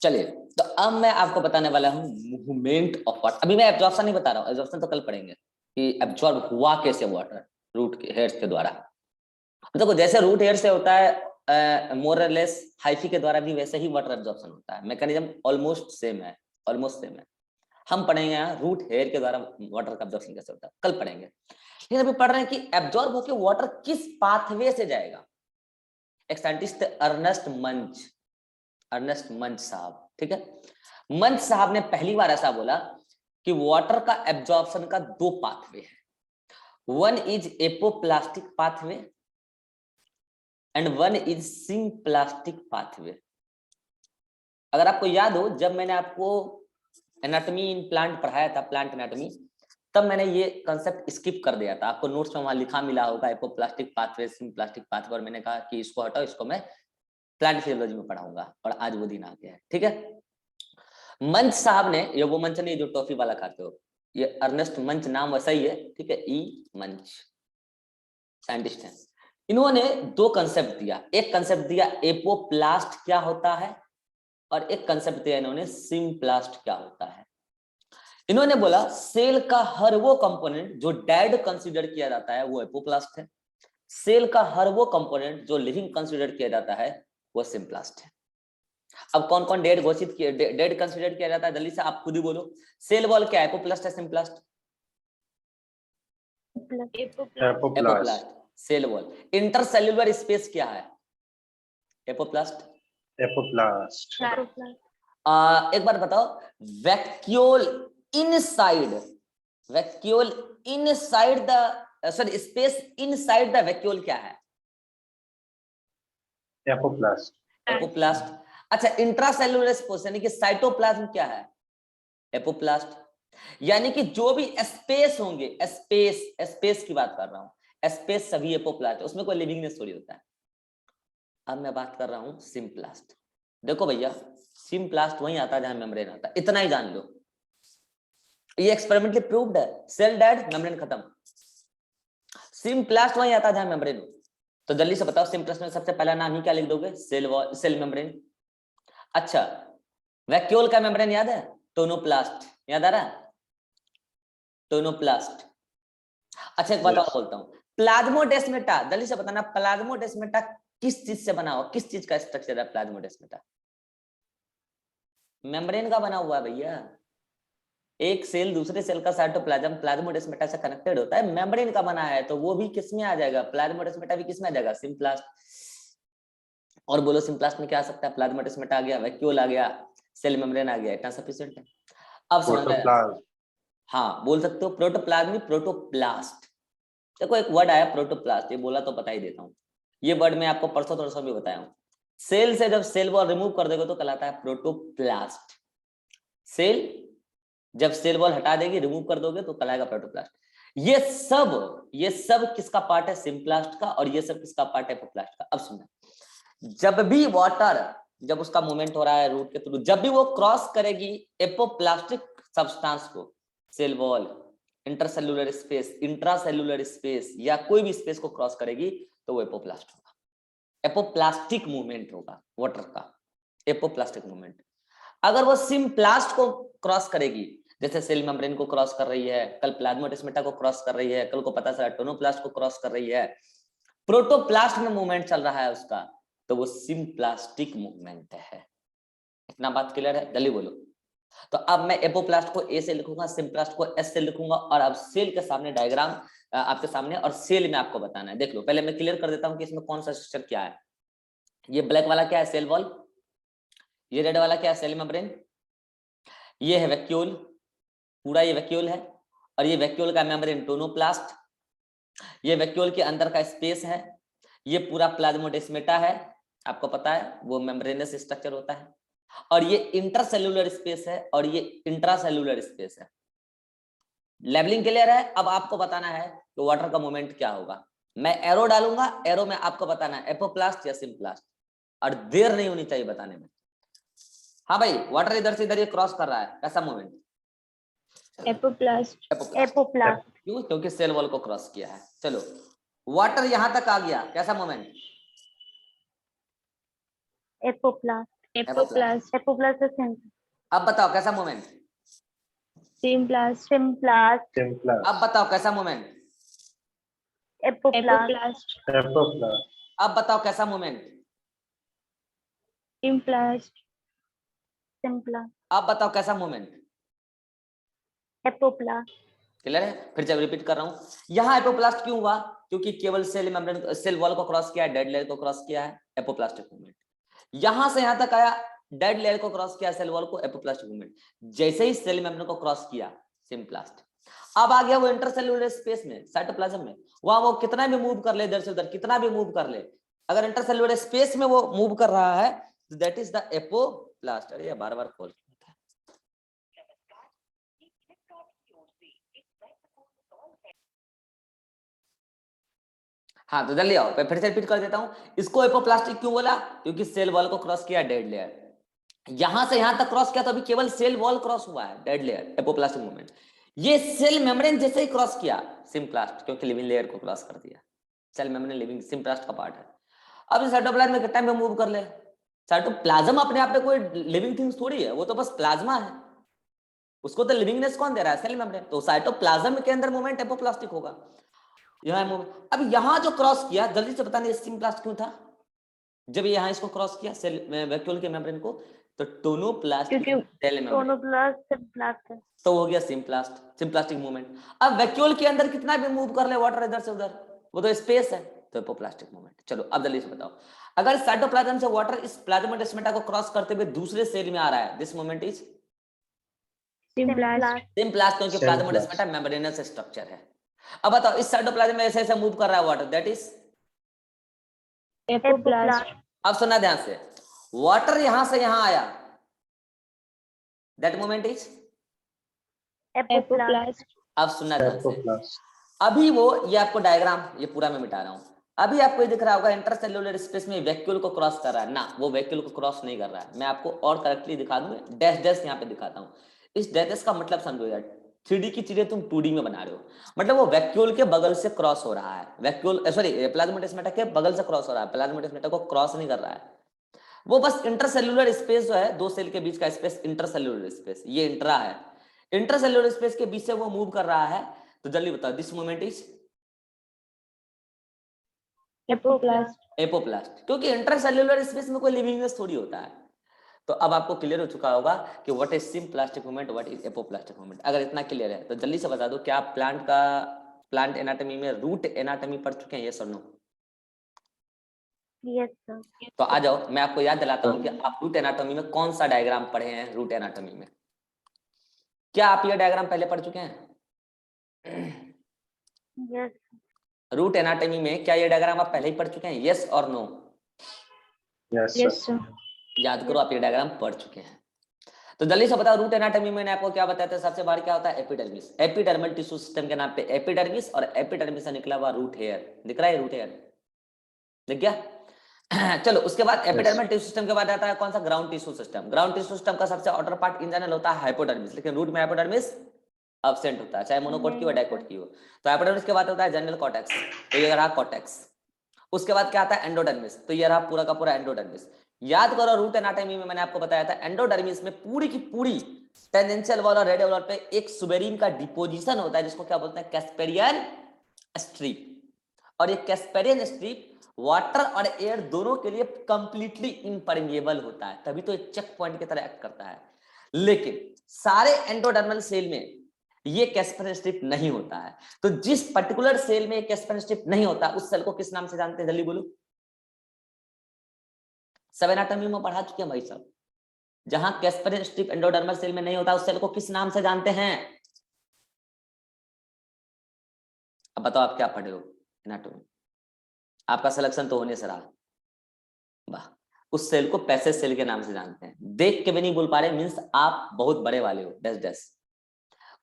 चलिए, तो अब मैं आपको बताने वाला हूँ मूवमेंट ऑफ वाटर। अभी मैं एब्जॉर्प्शन नहीं बता रहा हूँ, एब्जॉर्प्शन तो कल पढ़ेंगे कि एब्जॉर्ब हुआ कैसे वाटर रूट के हेयर्स के द्वारा। देखो जैसे रूट हेयर से होता है मोर और लेस हाइफी के द्वारा भी वैसे ही वाटर एब्जॉर्प्शन होता है। मैकेनिज्म ऑलमोस्ट सेम है, ऑलमोस्ट सेम है। हम पढ़ेंगे यहाँ रूट हेयर के द्वारा वाटर का एब्जॉर्प्शन कैसे होता है, कल पढ़ेंगे। लेकिन अभी पढ़ रहे हैं कि एब्जॉर्ब होकर वाटर किस पाथवे से जाएगा। एक साइंटिस्ट अर्नेस्ट मंच साहब, ठीक है। मंच साहब ने पहली बार ऐसा बोला कि वाटर का एब्जॉर्प्शन का दो पाथवे है, one is apoplastic pathway and one is symplastic pathway. अगर आपको याद हो, जब मैंने आपको एनाटॉमी इन प्लांट पढ़ाया था, प्लांट एनाटॉमी, तब मैंने ये कंसेप्ट स्किप कर दिया था। आपको नोट्स में वहां लिखा मिला होगा एपोप्लास्टिक पाथवे, सिम्प्लास्टिक पाथवे, और मैंने कहा कि इसको हटाओ, इसको मैं प्लांट फिजियोलॉजी में पढ़ाऊंगा, और आज वो दिन आ गया है, ठीक है। मंच साहब ने, ये वो मंच नहीं जो टॉफी वाला खाते हो, ये अर्नेस्ट मंच नाम वैसा ही है, ठीक है, ई मंच साइंटिस्ट है। इन्होंने दो कंसेप्ट दिया, एक कंसेप्ट दिया एपोप्लास्ट क्या होता है, और एक कंसेप्ट दिया इन्होंने सिम्प्लास्ट क्या होता है। इन्होंने बोला सेल का हर वो कंपोनेंट जो डेड कंसीडर किया जाता है वो एपोप्लास्ट है, सेल का हर वो कंपोनेंट जो लिविंग कंसीडर किया जाता है वो सिम्प्लास्ट है। अब कौन कौन डेड घोषित किया, डेड कंसीडर किया जाता है, जल्दी से आप खुद ही बोलो। सेल वॉल क्या है, एपोप्लास्ट है symplast? Apoplast. Cell wall. Intercellular space क्या है, एपोप्लास्ट। एपोप्लास्ट। एक बार बताओ, vacuole inside, vacuole inside the sorry space inside the vacuole क्या है, एपोप्लास्ट। एपोप्लास्ट। अच्छा, इंट्रासेल्युलर स्पेस यानी कि साइटोप्लाज्म क्या है, एपोप्लास्ट। यानी कि जो भी स्पेस होंगे, स्पेस, स्पेस की बात कर रहा हूं, स्पेस सभी एपोप्लास्ट, उसमें कोई लिविंगनेस थोड़ी होता है। अब मैं बात कर रहा हूं सिम्प्लास्ट। देखो भैया, सिम्प्लास्ट वहीं आता है जहां मेम्ब्रेन आता है, इतना ही जान लो, ये एक्सपेरिमेंटली प्रूव्ड है। सेल डेड, मेम्ब्रेन खत्म। सिम्प्लास्ट वहीं आता है जहां मेम्ब्रेन हो। तो जल्दी से बताओ, सिम्प्लास्ट में सबसे पहला नाम ही क्या लिख दोगे, सेल वॉल, सेल मेम्ब्रेन। अच्छा, वैक्यूल का मेम्ब्रेन याद है, टोनोप्लास्ट, याद आ रहा है, टोनोप्लास्ट। अच्छा एक बात और बोलता हूँ, प्लाज्मोडेस्माटा, जल्दी से बताना, प्लाज्मोडेस्माटा किस चीज से बना हुआ, किस चीज का स्ट्रक्चर है प्लाज्मोडेस्माटा? मेम्ब्रेन का बना हुआ है भैया। एक सेल दूसरे सेल का साइटोप्लाज्म प्लाज्मोडेस्माटा से कनेक्टेड होता है, मेम्ब्रेन का बना है, तो वो भी किसमें आ जाएगा, प्लाज्मोडेस्माटा भी किसमें आ जाएगा, सिम्प्लास्ट। और बोलो सिम्प्लास्ट में क्या आ सकता है, प्लाज्मोडेस्माटा आ गया, वैक्यूल आ गया, सेल मेम्ब्रेन आ गया, इतना सफिशिएंट है। अब समझ में आया? हाँ बोल सकते हो, प्रोटोप्लाज्म, प्रोटोप्लास्ट। देखो एक वर्ड आया प्रोटोप्लास्ट, ये बोला तो बता ही देता हूँ। ये वर्ड मैं आपको परसों तरसों भी बताया हूँ। सेल से जब सेल वॉल रिमूव कर देगा तो कहलाता है प्रोटोप्लास्ट। सेल जब सेल वॉल हटा देगी, रिमूव कर दोगे तो कहलाएगा प्रोटोप्लास्ट। ये सब किसका पार्ट है, सिम्प्लास्ट का, और ये सब किसका पार्ट है, एपोप्लास्ट का। अब सुनना, जब भी वाटर, जब उसका मूवमेंट हो रहा है रूट के थ्रू, जब भी वो क्रॉस करेगी एपोप्लास्टिक सब्सटेंस को, cell wall, intercellular space, intracellular space, या कोई भी स्पेस को क्रॉस करेगी, तो वो एपोप्लास्ट होगा, एपोप्लास्टिक मूवमेंट होगा वाटर का, एपोप्लास्टिक मूवमेंट। अगर वो सिम्प्लास्ट को क्रॉस करेगी, जैसे सेल मेम्ब्रेन को क्रॉस कर रही है, कल प्लाज्मोडेस्माटा को क्रॉस कर रही है, कल को पता चला टोनोप्लास्ट को क्रॉस कर रही है, प्रोटोप्लास्ट में मूवमेंट चल रहा है उसका, तो वो सिम्प्लास्टिक मूवमेंट है। इतना बात क्लियर है, जल्दी बोलो। तो अब मैं एपोप्लास्ट को ए से लिखूंगा, सिम्प्लास्ट को एस से लिखूंगा, और अब सेल के सामने डायग्राम आपके सामने, और सेल में आपको बताना है। देख लो, पहले मैं क्लियर कर देता हूं कि इसमें कौन सा स्ट्रक्चर क्या है। ये ब्लैक वाला क्या है, सेल वॉल। ये रेड वाला क्या है, सेल मेम्ब्रेन। ये है वैक्यूल, पूरा ये वैक्यूल है, और ये वैक्यूल का मेम्ब्रेन टोनोप्लास्ट। ये वैक्यूल के अंदर का स्पेस है, ये पूरा प्लाज्मोडेस्माटा है, आपको पता है वो मेम्ब्रेनस स्ट्रक्चर होता है, और ये इंटरसेल्युलर स्पेस है, और ये इंट्रासेल्युलर स्पेस है। लेवलिंग क्लियर है? अब आपको बताना है कि वाटर का मूवमेंट क्या होगा। मैं एरो डालूंगा, एरो में आपको बताना है एपोप्लास्ट या सिम्प्लास्ट, और देर नहीं होनी चाहिए बताने में। हाँ भाई, वाटर इधर से इधर ये क्रॉस कर रहा है, कैसा मूवमेंट, एपोप्लास्ट। एपोप्लास्ट। क्यों? क्योंकि सेल वॉल को क्रॉस किया है। चलो, वाटर यहां तक आ गया, कैसा मूवमेंट, एपोप्लास्ट। एपोप्लास्ट। एपोप्लास्ट से सिम अब बताओ कैसा मूवमेंट? सिम्प्लास्ट अब बताओ कैसा मूवमेंट? एपोप्लास्ट एपोप्लास्ट अब बताओ कैसा मूवमेंट? सिम्प्लास्ट अब बताओ कैसा मूवमेंट? एपोप्लास्ट क्लियर है? फिर जब रिपीट कर रहा हूं, यहाँ एपोप्लास्ट क्यों हुआ? क्योंकि केवल सेल मेम्ब्रेन, सेल वॉल को क्रॉस किया है, डेड लेयर को क्रॉस किया है, एपोप्लास्टिक मूवमेंट। यहां से यहां तक आया, डेड लेयर को क्रॉस किया, सेल वॉल को, एपोप्लास्टिक मूवमेंट। जैसे ही सेल मेम्ब्रेन को क्रॉस किया, सिम्प्लास्ट। अब आ गया वो इंटरसेल्यूलर स्पेस में, साइटोप्लाज्म में, वहां वो कितना भी मूव कर ले इधर से उधर, कितना भी मूव कर ले, अगर इंटरसेल्यूलर स्पेस में वो मूव कर रहा है, दैट इज द एपोप्लास्ट। अरे बार बार खोल, हाँ तो जल्दी आओ, फिर से रिपीट कर देता हूं। इसको एपोप्लास्टिक क्यों बोला? क्योंकि सेल वॉल को क्रॉस किया, डेड लेयर। यहां से यहां तक क्रॉस किया तो अभी केवल सेल वॉल क्रॉस हुआ है, डेड लेयर, एपोप्लास्टिक मूवमेंट। ये सेल मेम्ब्रेन जैसे ही क्रॉस किया, सिम्प्लास्ट, क्योंकि लिविंग लेयर को क्रॉस कर दिया। सेल मेम्ब्रेन लिविंग सिम्प्लास्ट का पार्ट है। अब इस साइटोप्लाज्म में कितना भी मूव कर ले, साइटोप्लाज्म अपने आप में कोई लिविंग थिंग्स थोड़ी है, वो तो बस प्लाज्मा है, उसको तो लिविंगनेस कौन दे रहा है? Cell membrane. तो साइटोप्लाज्म के अंदर मूवमेंट एपोप्लास्टिक होगा। अब यहां जो क्रॉस किया, जल्दी से बताने, सिम्प्लास्ट क्यों था? जब यहां इसको क्रॉस किया सेल वैक्यूल के मेम्ब्रेन को, तो टोनोप्लास्ट सेल मेम्ब्रेन, तो हो गया सिम्प्लास्ट, सिम्प्लास्टिक मूवमेंट। अब वैक्यूल के अंदर कितना भी मूव कर ले वाटर इधर से उधर, वो तो स्पेस है, तो एपोप्लास्टिक मूवमेंट। चलो अब जल्दी से बताओ, अगर साइटोप्लाज्म से वाटर इस प्लाज्मोडेस्माटा को क्रॉस करते हुए दूसरे सेल में आ रहा है, दिस मूवमेंट इज सिम्प्लास्ट, क्योंकि प्लाज्मोडेस्माटा मेम्ब्रेनस स्ट्रक्चर है। अब बताओ इस साइटोप्लाज्म में ऐसे ऐसे मूव कर रहा है वाटर, दैट इज एपोप्लास्ट अब सुनना ध्यान से, वाटर यहां से यहां आया, दैट मोमेंट इज एपोप्लास्ट अब सुनना ध्यान से, एपोप्लास्ट अभी वो, ये आपको डायग्राम ये पूरा मैं मिटा रहा हूं, अभी आपको ये दिख रहा होगा इंटरसेल्युलर स्पेस में वैक्यूल को क्रॉस कर रहा है ना, वो वैक्यूल को क्रॉस नहीं कर रहा है। मैं आपको और करेक्टली दिखा दूंगा, डैश डैश यहाँ पे दिखाता हूँ। इस डैश का मतलब समझो यार, 3D की चीजें तुम 2D में बना रहे हो, मतलब वो वैक्यूल के बगल से क्रॉस हो रहा है, वैक्यूल सॉरी प्लाज्मोडेस्माटा के बगल से क्रॉस हो रहा है, प्लाज्मोडेस्माटा को क्रॉस नहीं कर रहा है। वो बस इंटरसेल्युलर स्पेस जो है, दो सेल के बीच का स्पेस, इंटरसेल्युलर स्पेस, ये इंट्रा है, इंटरसेल्युलर स्पेस के बीच से वो मूव कर रहा है। तो जल्दी बताओ, दिस मूवमेंट इज एपोप्लास्ट, क्योंकि इंटरसेल्युलर स्पेस में कोई लिविंगनेस थोड़ी होता है। तो अब आपको क्लियर हो चुका होगा कि what is symplastic movement, what is apoplastic movement. अगर इतना क्लियर है तो जल्दी से बता दो, क्या आप प्लांट एनाटॉमी में रूट एनाटॉमी पढ़ चुके हैं, यस और नो? Yes sir. तो आ जाओ, मैं आपको याद दिलाता हूँ कि आप रूट एनाटॉमी में कौन सा डायग्राम पढ़े हैं। रूट एनाटॉमी में क्या आप ये डायग्राम पहले पढ़ चुके हैं? यस रूट एनाटॉमी में क्या ये डायग्राम आप पहले ही पढ़ चुके हैं, यस और नो? यस सर याद करो, आप ये डायग्राम पढ़ चुके हैं। तो जल्दी से बताओ, रूट एनाटॉमी में मैंने आपको क्या बताया था, सबसे बाहर क्या होता है? एपिडर्मिस। एपिडर्मल टिश्यू सिस्टम के नाम पे एपिडर्मिस, और एपिडर्मिस से निकला हुआ रूट हेयर, दिख रहा है रूट हेयर, दिख गया? चलो उसके बाद एपिडर्मल टिश्यू सिस्टम के बाद आता है कौन सा? Ground tissue system. Ground tissue system का सबसे आउटर पार्ट इन जनरल होता है हाइपोडर्मिस, लेकिन रूट में हाइपोडर्मिस एब्सेंट होता है, चाहे मोनोकोट की हो डाइकोट की हो। तो हाइपोडर्मिस के बाद होता है जनरल कॉर्टेक्स, तो ये रहा कॉर्टेक्स। उसके बाद क्या आता है? एंडोडर्मिस, तो ये रहा पूरा का पूरा एंडोडर्मिस। याद करो, रूट एनाटॉमी में मैंने आपको बताया था, एंडोडर्मिस में पूरी की पूरी टेंजेंशियल वॉल और रेडियल वॉल पे एक सुबेरिन का डिपोजिशन होता है, जिसको क्या बोलते हैं? Casparian strip. और ये कैस्पेरियन स्ट्रिप वाटर और एयर दोनों के लिए कंप्लीटली इम्परमिएबल होता है, तभी तो एक चेक पॉइंट की तरह एक्ट करता है। लेकिन सारे एंडोडर्मल सेल में ये कैस्पेरियन स्ट्रिप नहीं होता है। तो जिस पर्टिकुलर सेल में कैस्पेरियन स्ट्रिप नहीं होता, उस सेल को किस नाम से जानते हैं? जल्दी बोलो। सब एनाटॉमी में पढ़ा चुके हैं भाई साहब। जहां कैस्पेरियन स्ट्रिप एंडोडर्मल सेल में नहीं होता, उस सेल को किस नाम से जानते हैं? अब बताओ आप क्या पढ़े हो एनाटॉमी? आपका सिलेक्शन तो होने से रहा, वाह। उस सेल को पैसेज सेल के नाम से जानते हैं। देख के भी नहीं बोल पा रहे, मींस आप बहुत बड़े वाले हो, डैश डैश।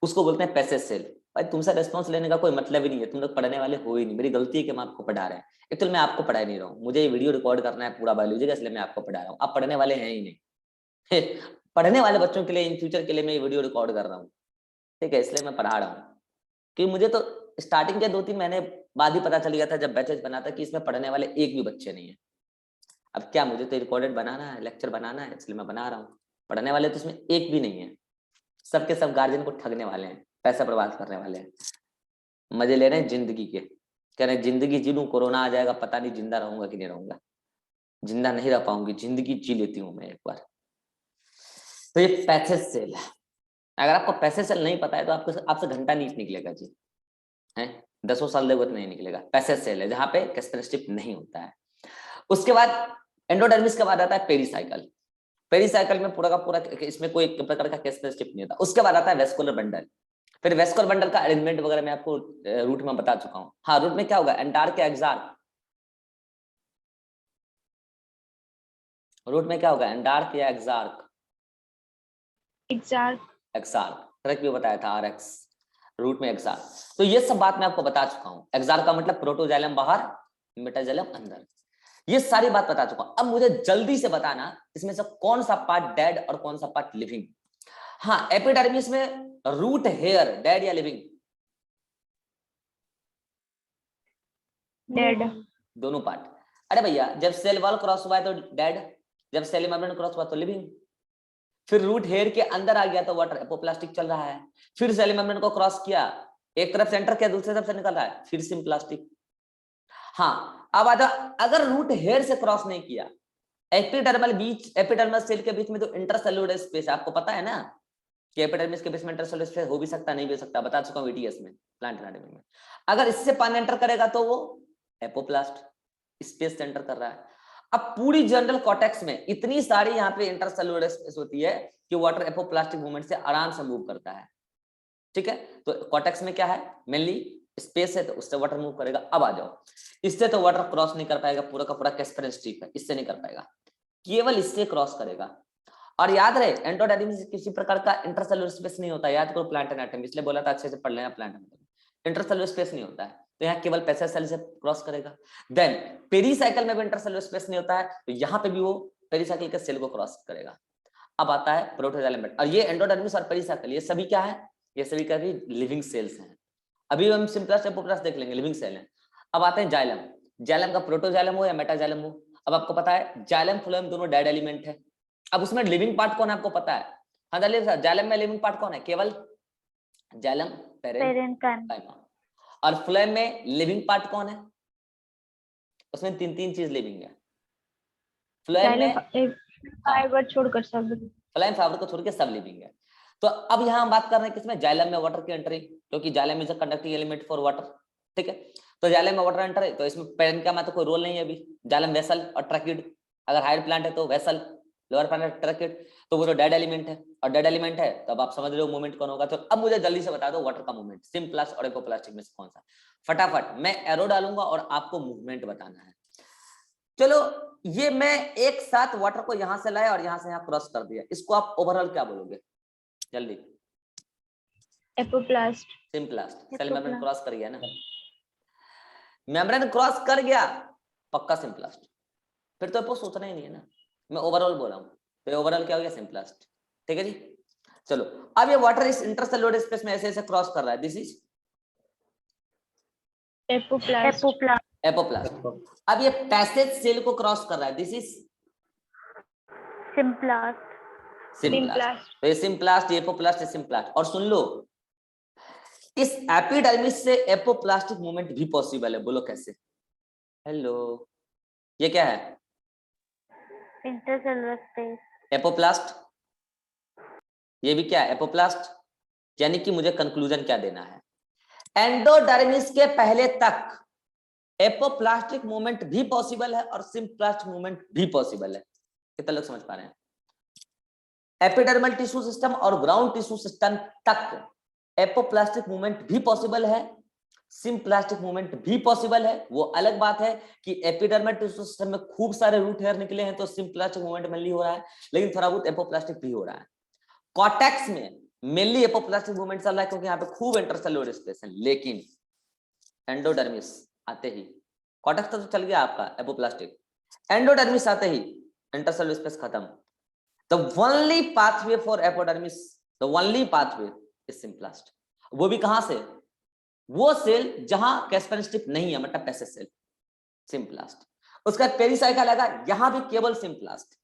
उसको बोलते हैं पैसेज सेल। भाई तुमसे रेस्पॉन्स लेने का कोई मतलब ही नहीं है, तुम लोग पढ़ने वाले हो ही नहीं। मेरी गलती है कि हम आपको पढ़ा रहे हैं। एक्चुअली मैं आपको पढ़ा ही नहीं रहा हूँ, मुझे ये वीडियो रिकॉर्ड करना है पूरा बायोलॉजी का, इसलिए मैं आपको पढ़ा रहा हूँ। आप पढ़ने वाले हैं ही नहीं। पढ़ने वाले बच्चों के लिए इन फ्यूचर के लिए मैं ये वीडियो रिकॉर्ड कर रहा हूँ, ठीक है, इसलिए मैं पढ़ा रहा हूँ। क्योंकि मुझे तो स्टार्टिंग के 2-3 महीने बाद ही पता चल गया था, जब बैचेज बना था, कि इसमें पढ़ने वाले एक भी बच्चे नहीं है। अब क्या, मुझे तो रिकॉर्डेड बनाना है, लेक्चर बनाना है, इसलिए मैं बना रहा हूँ। पढ़ने वाले तो इसमें एक भी नहीं है, सबके सब गार्जियन को ठगने वाले हैं, पैसा बर्बाद करने वाले हैं, मजे ले रहे हैं जिंदगी के, कह रहे जिंदगी जी लूं, कोरोना आ जाएगा पता नहीं जिंदा रहूंगा कि नहीं रहूंगा। जिंदा नहीं रह पाऊंगी, जिंदगी जी लेती हूँ मैं एक बार। तो ये पैसेज सेल है। अगर आपको पैसेज सेल नहीं पता है तो आपको आपसे घंटा नहीं निकलेगा जी, है 10 साल देखो तो नहीं निकलेगा। पैसेज सेल है जहां पे कैस्पेरिन स्ट्रिप नहीं होता है। उसके बाद एंडोडर्मिस के बाद आता है पेरीसाइकल। पेरीसाइकल में पूरा का पूरा इसमें कोई प्रकार का कैस्पेरिन स्ट्रिप नहीं होता। उसके बाद आता है वेस्कुलर बंडल। फिर वेस्कुलर बंडल का अरेंजमेंट वगैरह मैं आपको रूट में बता चुका हूँ। हाँ, रूट में क्या होगा, एंटार्क या एक्सार्क। रूट में क्या होगा, एंटार्क या एक्सार्क। एक्सार्क करेक्ट भी बताया था, आरएक्स रूट में एक्सार्क। तो ये सब बात मैं आपको बता चुका हूँ। एक्सार्क का मतलब प्रोटोजाइलम बाहर, मेटाजाइलम अंदर, ये सारी बात बता चुका हूं। अब मुझे जल्दी से बताना इसमें से कौन सा पार्ट डेड और कौन सा पार्ट लिविंग। हाँ, एपिडर्मिस में रूट हेयर डेड या लिविंग, डेड, दोनों पार्ट। अरे भैया, जब सेल वॉल क्रॉस हुआ है तो डेड, जब सेल मेम्ब्रेन क्रॉस हुआ तो लिविंग। फिर रूट हेयर के अंदर आ गया तो वाटर एपोप्लास्टिक चल रहा है। फिर सेल मेम्ब्रेन को क्रॉस किया, एक तरफ से एंटर किया, दूसरी तरफ से निकल रहा है, फिर सिम्प्लास्टिक। हाँ, अब आ जाओ, अगर रूट हेयर से क्रॉस नहीं किया, एपिडर्मल सेल के बीच में जो इंटरसेल्युलर स्पेस है, आपको पता है ना कि एपिडर्मिस के बीच में इंटरसेल्युलर स्पेस हो भी सकता नहीं भी हो सकता, बता चुका हूं वीटीएस में, प्लांट एनाटॉमी में। अगर इससे पानी एंटर करेगा तो वो एपोप्लास्ट स्पेस से एंटर कर रहा है। अब पूरी जनरल कॉर्टेक्स में इतनी सारी यहाँ पे इंटरसेल्युलर स्पेस होती है कि वाटर एपोप्लास्टिक मूवमेंट से आराम से मूव करता है। ठीक है, तो कॉर्टेक्स में क्या है, मेनली स्पेस है, तो उससे वाटर मूव करेगा। अब आ जाओ, इससे तो वाटर क्रॉस नहीं कर पाएगा, पूरा का पूरा कैस्पेरिन स्ट्रिप है, इससे नहीं कर पाएगा, केवल इससे क्रॉस करेगा। और याद रहे, एंडोडर्मिस किसी प्रकार का इंटरसेल्युलर स्पेस नहीं होता, याद करो प्लांट एनाटॉमी, इसलिए बोला था अच्छे से पढ़ लेना प्लांट एनाटॉमी। इंटरसेल्युलर स्पेस नहीं होता है, तो यहाँ केवल पैसेज सेल से क्रॉस करेगा। देन पेरीसाइकिल में भी इंटरसेल्युलर स्पेस नहीं होता है, तो यहाँ पे भी वो पेरीसाइकिल के सेल को क्रॉस करेगा। अब आता है प्रोटोजाइलम, और ये एंडोडर्मिस और पेरीसाइकिल ये सभी क्या है, ये सभी का भी लिविंग सेल्स हैं। अभी हम सिंप्लास्ट एपोप्लास्ट देख लेंगे, लिविंग सेल है। अब आते हैं जाइलम। जाइलम का प्रोटोजाइलम हो या मेटाजाइलम हो, अब आपको पता है जाइलम फ्लोएम दोनों डेड एलिमेंट है। अब उसमें लिविंग पार्ट कौन है आपको पता है? हाँ दलित, जाइलम में लिविंग पार्ट कौन है? केवल जाइलम पेरेन्काइमा। और फ्लोएम में लिविंग पार्ट कौन है? उसमें तीन चीज लिविंग है फ्लोएम में, फाइबर छोड़कर सब, फ्लोएम फाइबर को छोड़ के सब लिविंग है। तो अब यहाँ हम बात कर रहे हैं किसमें, जाइलम में वाटर की एंट्री, क्योंकि xylem is a conducting element for water. ठीक है, तो जाइलम में वाटर एंटर है, तो इसमें पेरेन्काइमा तो कोई रोल नहीं है अभी। जाइलम वेसल और ट्रैकिड, अगर हायर प्लांट है तो वेसल, लोअर प्लांट ट्रैकिड, तो वो तो डेड एलिमेंट है, और डेड एलिमेंट है तो अब आप समझ रहे हो मूवमेंट कौन होगा। तो अब मुझे जल्दी से बता दो वाटर का मूवमेंट सिम्प्लास्ट और एपोप्लास्टिक में से कौन सा? फटाफट मैं एरो डालूंगा और आपको मूवमेंट बताना है। चलो, ये मैं एक साथ वाटर को यहां से लाया और यहां से यहां क्रॉस कर दिया, इसको आप ओवरऑल क्या बोलोगे जल्दी? Apoplast, symplast. Cell membrane cross कर गया ना, मेम्ब्रेन क्रॉस कर गया, पक्का सिम्प्लास्ट। फिर तो आपको सोचना ही नहीं है ना, मैं ओवरऑल बोला हूं, तो ओवरऑल क्या हो गया? सिम्प्लास्ट। ठीक है जी, चलो। अब ये वाटर इस इंटरसेल्युलर स्पेस में ऐसे ऐसे क्रॉस कर रहा है, दिस इज एपोप्लास्ट। अब ये पैसेज सेल को क्रॉस कर रहा है, दिस इज सिम्प्लास्ट। तो ये सिम्प्लास्ट, ये एपोप्लास्ट, ये सिम्प्लास्ट। और सुन लो, इस एपिडर्मिस से एपोप्लास्टिक मूवमेंट भी पॉसिबल है, बोलो कैसे? हेलो, ये क्या है? Intercellular space, apoplast. ये भी क्या है? एपोप्लास्ट। यानी कि मुझे कंक्लूजन क्या देना है, एंडोडर्मिस के पहले तक एपोप्लास्टिक मूवमेंट भी पॉसिबल है और सिम्प्लास्टिक मूवमेंट भी पॉसिबल है। कितना लोग समझ पा रहे हैं? एपिडर्मल टिश्यू सिस्टम और ग्राउंड टिश्यू सिस्टम तक एपोप्लास्टिक मूवमेंट भी पॉसिबल है, सिम्प्लास्टिक मूवमेंट भी पॉसिबल है। वो अलग बात है कि एपिडर्मल टिश्यू सिस्टम में खूब सारे रूट हेयर निकले हैं तो सिम्प्लास्टिक मूवमेंट मेनली हो रहा है, लेकिन थोड़ा बहुत एपोप्लास्टिक भी हो रहा है। कॉर्टेक्स में मेनली एपोप्लास्टिक मूवमेंट चल रहा है क्योंकि यहाँ पे खूब इंटरसेल्युलर स्पेस है, लेकिन एंडोडर्मिस आते ही, कॉर्टेक्स तो चल गया आपका एपोप्लास्टिक, एंडोडर्मिस आते ही इंटरसेल्युलर स्पेस खत्म। The only pathway for epidermis, the only pathway is symplast. वो भी कहां से? वो सेल जहां कैस्पेरिन स्ट्रिप नहीं है, मतलब पैसेज सेल, सिम्प्लास्ट। उसका पेरिसाइकिल आएगा, यहाँ भी केवल सिम्प्लास्ट।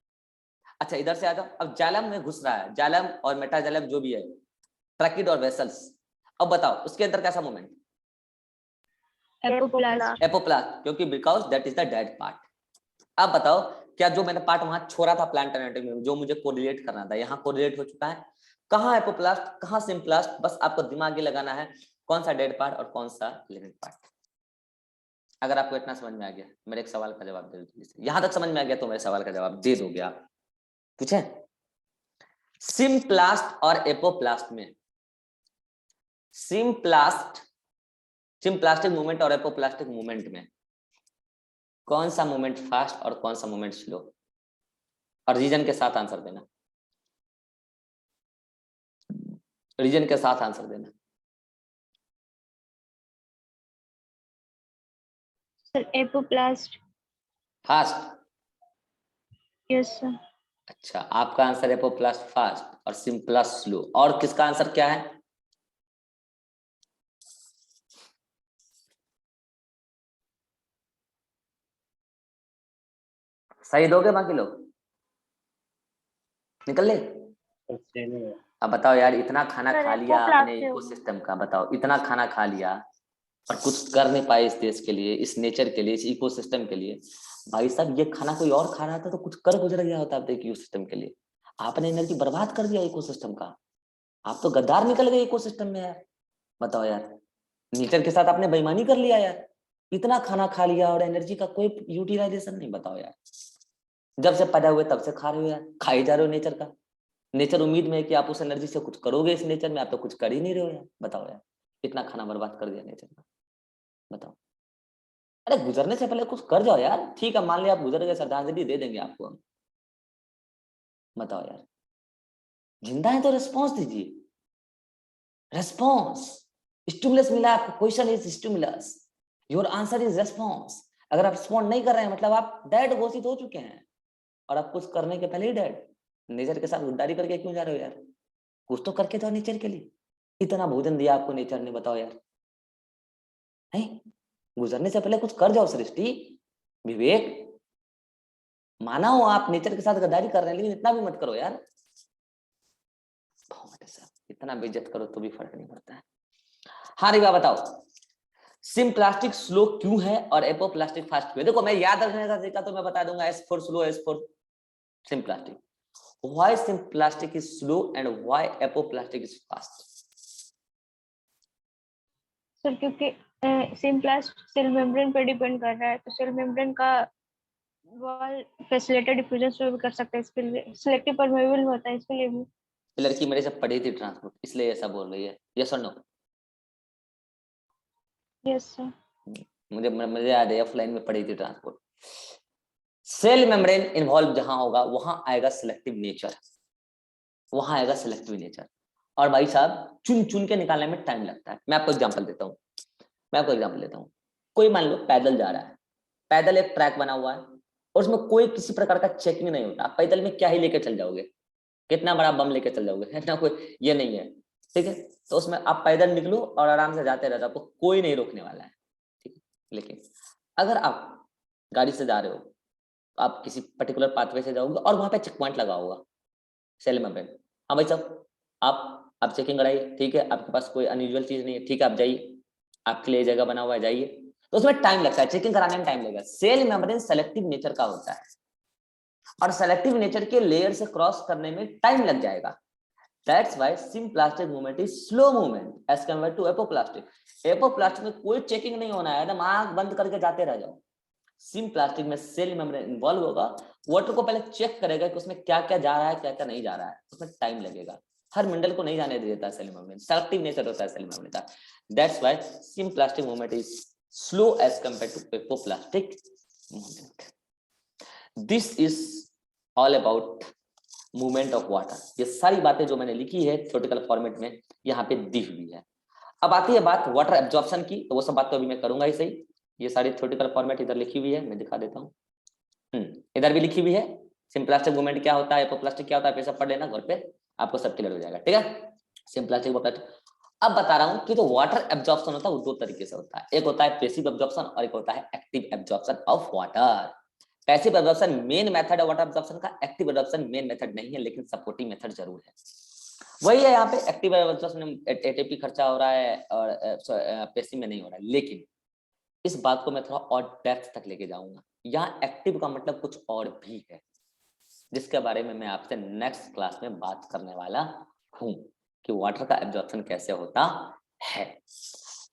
अच्छा इधर से आ जाओ, अब जाइलम में घुस रहा है, जाइलम और मेटाजाइलम जो भी है, ट्रैकिड और वेसल्स। अब बताओ उसके अंदर कैसा मूवमेंट? एपोप्लास्ट। एपोप्लास्ट, क्योंकि because that is the dead part. अब बताओ क्या जो मैंने पार्ट वहां छोड़ा था प्लांट एनाटॉमी में, जो मुझे कोरिलेट करना था, यहाँ कोरिलेट हो चुका है। कहाँ एपोप्लास्ट, कहाँ सिम्प्लास्ट, बस आपको दिमाग ही लगाना है कौन सा डेड पार्ट और कौन सा लिविंग पार्ट। अगर आपको इतना समझ में आ गया, मेरे एक सवाल का जवाब दे दो। यहां तक समझ में आ गया तो मेरे सवाल का जवाब दे दोगे आप? पूछे सिम्प्लास्ट और एपोप्लास्ट में, सिम्प्लास्टिक मूवमेंट और एपोप्लास्टिक मूवमेंट में कौन सा मूवमेंट फास्ट और कौन सा मूवमेंट स्लो? और रीजन के साथ आंसर देना, रीजन के साथ आंसर देना। Sir apoplast. Fast? Yes sir. अच्छा आपका आंसर एपोप्लास्ट फास्ट और सिम्प्लास्ट स्लो, और किसका आंसर क्या है? सही दोगे बाकी लोग? निकल ले। अब बताओ यार, इतना खाना खा लिया अपने इकोसिस्टम का, बताओ इतना खाना खा लिया और कुछ कर नहीं पाए इस देश के लिए, इस नेचर के लिए, इस इकोसिस्टम के लिए। भाई साहब ये खाना कोई और खा रहा था तो कुछ कर गुजर गया होता आपके इकोसिस्टम के लिए। आपने एनर्जी बर्बाद कर दिया इकोसिस्टम का, आप तो गद्दार निकल गए इकोसिस्टम में यार। बताओ यार, नेचर के साथ आपने बेईमानी कर लिया यार। इतना खाना खा लिया और एनर्जी का कोई यूटिलाइजेशन नहीं। बताओ यार, जब से पैदा हुए तब से खा रहे हो यार, खाए जा रहे हो नेचर का। नेचर उम्मीद में है कि आप उस एनर्जी से कुछ करोगे इस नेचर में, आप तो कुछ कर ही नहीं रहे हो यार। बताओ यार, इतना खाना बर्बाद कर दिया नेचर का। बताओ, अरे गुजरने से पहले कुछ कर जाओ यार। ठीक है मान लिया आप गुजर गए, श्रद्धांजलि दे देंगे आपको हम। बताओ यार, जिंदा है तो रिस्पॉन्स दीजिए। रेस्पॉन्स, स्टिमुलस मिला आपको, question is stimulus, your answer is response. अगर आप रिस्पॉन्ड नहीं कर रहे हैं मतलब आप डेड घोषित हो चुके हैं, और आप कुछ करने के पहले ही डेड। नेचर के साथ गद्दारी करके क्यों जा रहे हो यार? कुछ तो करके जाओ नेचर के लिए। इतना भोजन दिया आपको नेचर ने, बताओ यार। नहीं, गुजरने से पहले कुछ कर जाओ सृष्टि। विवेक, माना हो आप नेचर के साथ गद्दारी कर रहे हैं, लेकिन इतना भी मत करो यार। इतना बेइज्जत करो तो भी फर्क नहीं पड़ता है। हाँ रिवा बताओ, सिम्प्लास्टिक स्लो क्यों है और एपोप्लास्टिक फास्ट क्यों है? देखो मैं याद रखने का तरीका तो मैं बता दूंगा, S4 slow, S4 symplastic. Why symplastic is slow and why apoplastic is fast? Sir क्योंकि सिम्प्लास्ट सेल मेम्ब्रेन पे डिपेंड कर रहा है, तो सेल मेम्ब्रेन का वॉल फैसिलिटेटेड डिफ्यूजन स्लो भी कर सकते हैं, इसके लिए सिलेक्टिव परमेबल होता है, इसके लिए भी। लड़की मेरे से पढ़ी थी ट्रांसपोर्ट, इसलिए ऐसा बोल रही है। यस और नो? Yes sir. मुझे याद है ऑफलाइन में पढ़ी थी ट्रांसपोर्ट। सेल मेम्ब्रेन इन्वॉल्व जहां होगा वहां आएगा सिलेक्टिव नेचर, वहां आएगा सिलेक्टिव नेचर। और भाई साहब चुन चुन के निकालने में टाइम लगता है। मैं आपको एग्जांपल देता हूँ, कोई मान लो पैदल जा रहा है, पैदल एक ट्रैक बना हुआ है और उसमें कोई किसी प्रकार का चेकिंग नहीं होता। आप पैदल में क्या ही लेके चल जाओगे, कितना बड़ा बम लेके चल जाओगे, है ना? कोई ये नहीं है, ठीक है? तो उसमें आप पैदल निकलो और आराम से जाते रहते, आपको कोई नहीं रोकने वाला है, ठीक है? लेकिन अगर आप गाड़ी से जा रहे हो, आप किसी पर्टिकुलर पाथवे से जाओगे और वहां पे चेक पॉइंट लगा होगा सेल में। हाँ भाई साहब, आप चेकिंग कराइए, ठीक है? आपके पास कोई अनयूजुअल चीज नहीं है, ठीक है? आप जाइए, आपके लिए जगह बना हुआ है, जाइए। तो उसमें टाइम लगता है, चेकिंग कराने में टाइम लगेगा। सेल मेम्ब्रेन सेलेक्टिव नेचर का होता है और सेलेक्टिव नेचर के लेयर से क्रॉस करने में टाइम लग जाएगा। That's why symplastic movement is slow movement as compare to apoplastic. Apoplastic में कोई चेकिंग नहीं होना है, एकदम आंख बंद करके जाते रह जाओ। सिम्प्लास्टिक में सेल मेम्ब्रेन इन्वॉल्व होगा, वाटर को पहले चेक करेगा कि उसमें क्या क्या जा रहा है, क्या क्या नहीं जा रहा है, उसमें टाइम लगेगा। हर मिनरल को नहीं जाने देता सेल मेम्ब्रेन, सेलेक्टिव नेचर होता है सेल मेम्ब्रेन का। That's why symplastic movement is slow as compare to apoplastic movement. This is all about movement of water. ये सारी बातें जो मैंने लिखी है थ्योरेटिकल फॉर्मेट में यहाँ पे दी हुई है। अब आती है बात वाटर एब्जॉर्प्शन की, तो वो सब बात तो अभी मैं करूंगा ही सही। ये सारी थ्योरेटिकल फॉर्मेट इधर लिखी हुई है, मैं दिखा देता हूँ। इधर भी लिखी हुई है, सिम्प्लास्टिक मूवमेंट क्या होता है, एपोप्लास्टिक क्या होता है, सब पढ़ लेना घर पे, आपको सब क्लियर हो जाएगा, ठीक है? Symplastic apoplastic. अब बता रहा हूँ कि जो वाटर एब्जॉर्प्शन होता है वो दो तरीके से होता है, एक होता है पैसिव एब्जॉर्प्शन और एक होता है active absorption of water. Passive absorption main method है वाटर एब्जॉर्प्शन का, एक्टिव एब्जॉर्प्शन मेन मेथड नहीं है, लेकिन सपोर्टिंग मेथड जरूर है। वही है यहाँ पे एक्टिव एब्जॉर्प्शन में एटीपी खर्चा हो रहा है और पैसिव में नहीं हो रहा है, लेकिन इस बात को मैं थोड़ा और डेप्थ तक लेके जाऊंगा। यहाँ एक्टिव का मतलब कुछ और भी है, जिसके बारे में मैं आपसे नेक्स्ट क्लास में बात करने वाला हूँ कि वाटर का एब्जॉर्प्शन कैसे होता है।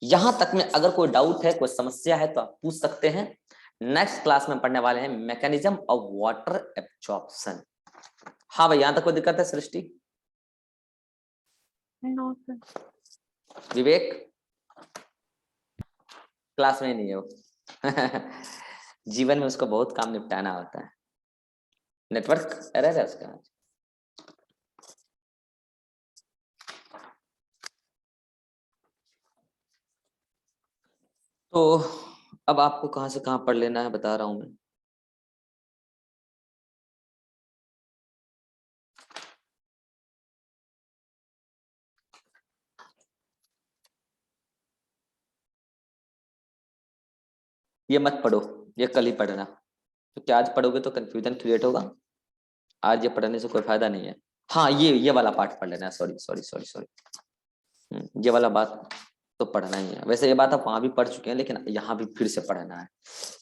यहां तक में अगर कोई डाउट है, कोई समस्या है तो आप पूछ सकते हैं। नेक्स्ट क्लास में पढ़ने वाले हैं मैकेनिज्म ऑफ वाटर एब्जॉर्प्शन। हाँ भाई, यहां तक कोई दिक्कत है Srishti? No sir. Vivek class में ही नहीं है वो जीवन में उसको बहुत काम निपटाना होता है, नेटवर्क एरर है उसका। तो अब आपको कहां से कहां पढ़ लेना है बता रहा हूं मैं। ये मत पढ़ो, ये कल ही पढ़ना, क्योंकि आज पढ़ोगे तो कंफ्यूजन क्रिएट होगा। आज ये पढ़ने से कोई फायदा नहीं है। हाँ, ये वाला पार्ट पढ़ लेना है। सॉरी सॉरी सॉरी सॉरी, ये वाला बात तो पढ़ना ही है। वैसे ये बात आप वहां भी पढ़ चुके हैं, लेकिन यहाँ भी फिर से पढ़ना है,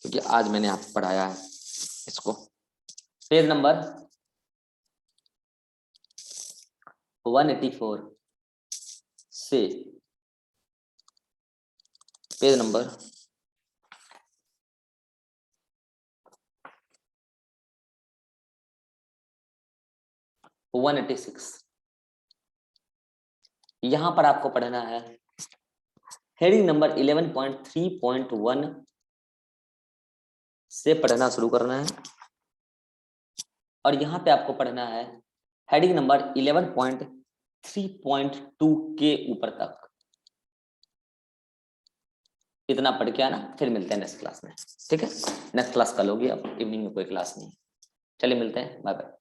क्योंकि आज मैंने आपको पढ़ाया है इसको। पेज नंबर 184 से पेज नंबर 186, यहां पर आपको पढ़ना है हेडिंग नंबर 11.3.1 से पढ़ना शुरू करना है, और यहाँ पे आपको पढ़ना है हेडिंग नंबर 11.3.2 के ऊपर तक। इतना पढ़ के आना, फिर मिलते हैं नेक्स्ट क्लास में। ठीक है, नेक्स्ट क्लास कल होगी, अब इवनिंग में कोई क्लास नहीं। चलिए मिलते हैं, बाय बाय।